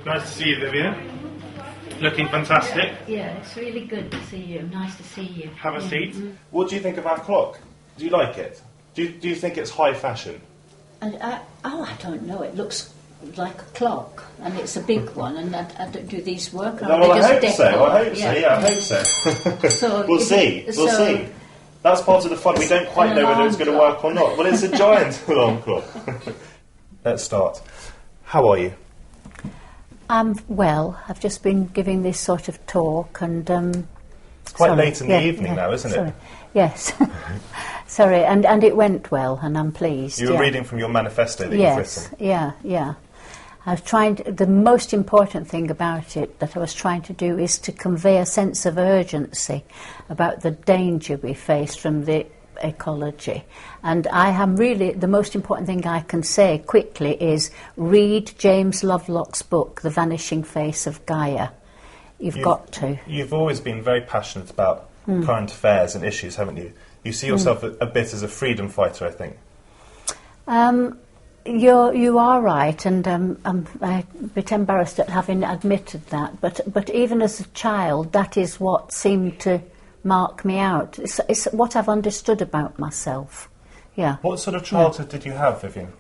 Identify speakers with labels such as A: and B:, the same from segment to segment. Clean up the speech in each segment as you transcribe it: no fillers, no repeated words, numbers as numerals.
A: Nice to see you, Vivienne. Looking fantastic.
B: Yeah, it's really good to see you. Nice to see you.
A: Have a seat.
C: What do you think of our clock? Do you like it? Do you think it's high fashion?
B: I don't know. It looks like a clock, and it's a big one. And I don't do these work.
C: No, well, I hope so. I hope so.
B: So
C: we'll see. We'll see. That's part of the fun. We don't quite know whether it's going to work or not. Well, it's a giant alarm clock. Let's start. How are you?
B: I'm well. I've just been giving this sort of talk, and
C: it's quite late in the evening now, isn't it?
B: Yes. Sorry, and it went well, and I'm pleased.
C: You were reading from your manifesto that you've written.
B: Yeah. I was trying to, the most important thing about it that I was trying to do is to convey a sense of urgency about the danger we face from the ecology. And I am really, the most important thing I can say quickly is read James Lovelock's book, The Vanishing Face of Gaia. You've got to. You've
C: always been very passionate about current affairs and issues, haven't you? You see yourself a bit as a freedom fighter, I think.
B: You are right, and I'm a bit embarrassed at having admitted that. But even as a child, that is what seemed to mark me out. It's what I've understood about myself. Yeah.
C: What sort of childhood did you have, Vivienne?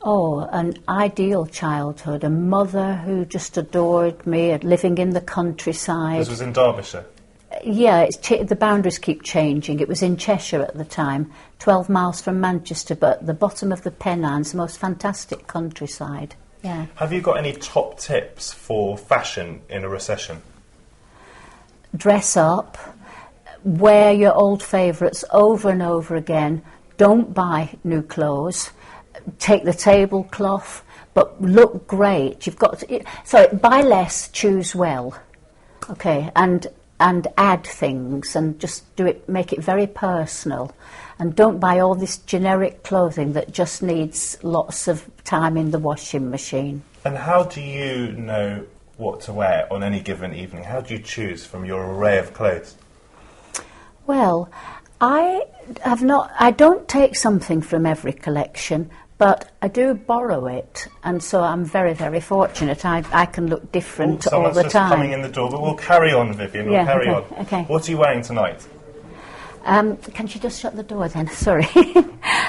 B: Oh, an ideal childhood. A mother who just adored me, living in the countryside.
C: This was in Derbyshire?
B: Yeah, the boundaries keep changing. It was in Cheshire at the time, 12 miles from Manchester, but at the bottom of the Pennines, the most fantastic countryside. Yeah.
C: Have you got any top tips for fashion in a recession?
B: Dress up, wear your old favourites over and over again. Don't buy new clothes. Take the tablecloth, but look great. You've got to, buy less, choose well. Okay, and add things and just make it very personal, and don't buy all this generic clothing that just needs lots of time in the washing machine.
C: And how do you know what to wear on any given evening? How do you choose from your array of clothes?
B: Well, I don't take something from every collection, but I do borrow it, and so I'm very, very fortunate. I can look different all the time.
C: Someone's just coming in the door, but we'll carry on, Vivienne, we'll carry on.
B: Okay.
C: What are you wearing tonight?
B: Can you just shut the door then? Sorry,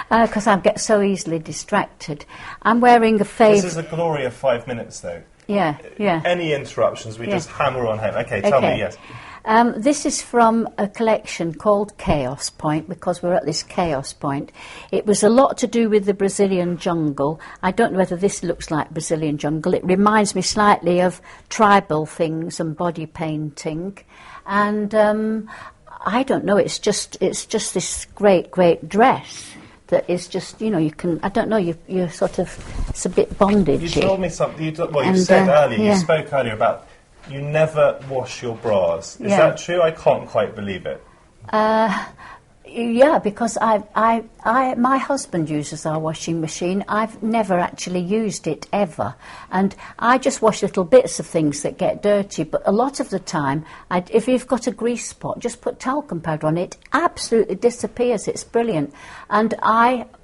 B: because I get so easily distracted. I'm wearing a favourite...
C: This is a glory of 5 minutes, though.
B: Yeah.
C: Any interruptions, we just hammer on home. Okay, tell me, yes.
B: This is from a collection called Chaos Point, because we're at this chaos point. It was a lot to do with the Brazilian jungle. I don't know whether this looks like Brazilian jungle. It reminds me slightly of tribal things and body painting. And I don't know, it's just this great dress that is just, you can, I don't know, you're sort of, it's a bit bondage.
C: You told me something, you said earlier, you spoke earlier about you never wash your bras. Is that true? I can't quite believe it.
B: Yeah, because my husband uses our washing machine. I've never actually used it ever, and I just wash little bits of things that get dirty. But a lot of the time, if you've got a grease spot, just put talcum powder on it. Absolutely disappears. It's brilliant. And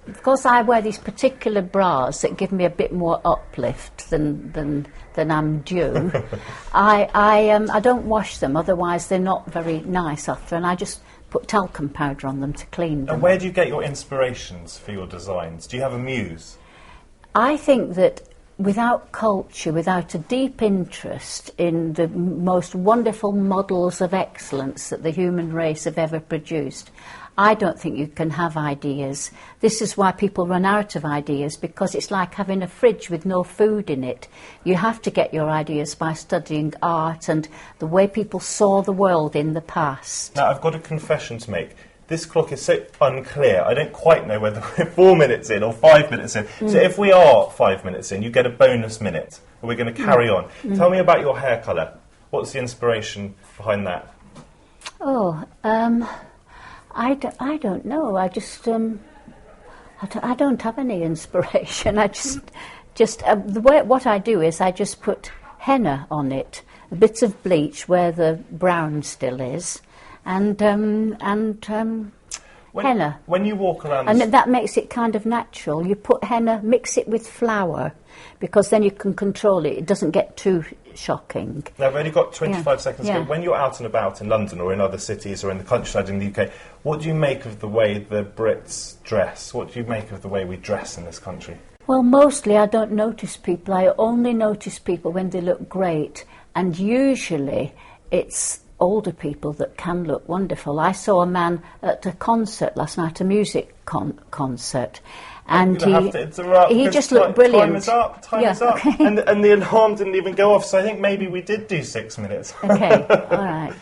B: because I wear these particular bras that give me a bit more uplift than I'm due, I don't wash them. Otherwise, they're not very nice after, and I just put talcum powder on them to clean them.
C: And where do you get your inspirations for your designs? Do you have a muse?
B: I think that without culture, without a deep interest in the most wonderful models of excellence that the human race have ever produced, I don't think you can have ideas. This is why people run out of ideas, because it's like having a fridge with no food in it. You have to get your ideas by studying art and the way people saw the world in the past.
C: Now, I've got a confession to make. This clock is so unclear. I don't quite know whether we're 4 minutes in or 5 minutes in. So if we are 5 minutes in, you get a bonus minute. But we're going to carry on. Tell me about your hair colour. What's the inspiration behind that?
B: I don't know. I just I don't have any inspiration. I just what I do is I just put henna on it, bits of bleach where the brown still is, and Henna.
C: When you walk around...
B: And that makes it kind of natural. You put henna, mix it with flour, because then you can control it. It doesn't get too shocking.
C: Now, I've only got 25 seconds to
B: Yeah.
C: go. When you're out and about in London or in other cities or in the countryside in the UK, what do you make of the way the Brits dress? What do you make of the way we dress in this country?
B: Well, mostly I don't notice people. I only notice people when they look great. And usually it's older people that can look wonderful. I saw a man at a concert last night, a music concert, and he just looked brilliant.
C: Time is up. Time is up.
B: Okay.
C: And the alarm didn't even go off, so I think maybe we did do 6 minutes.
B: Okay, all right.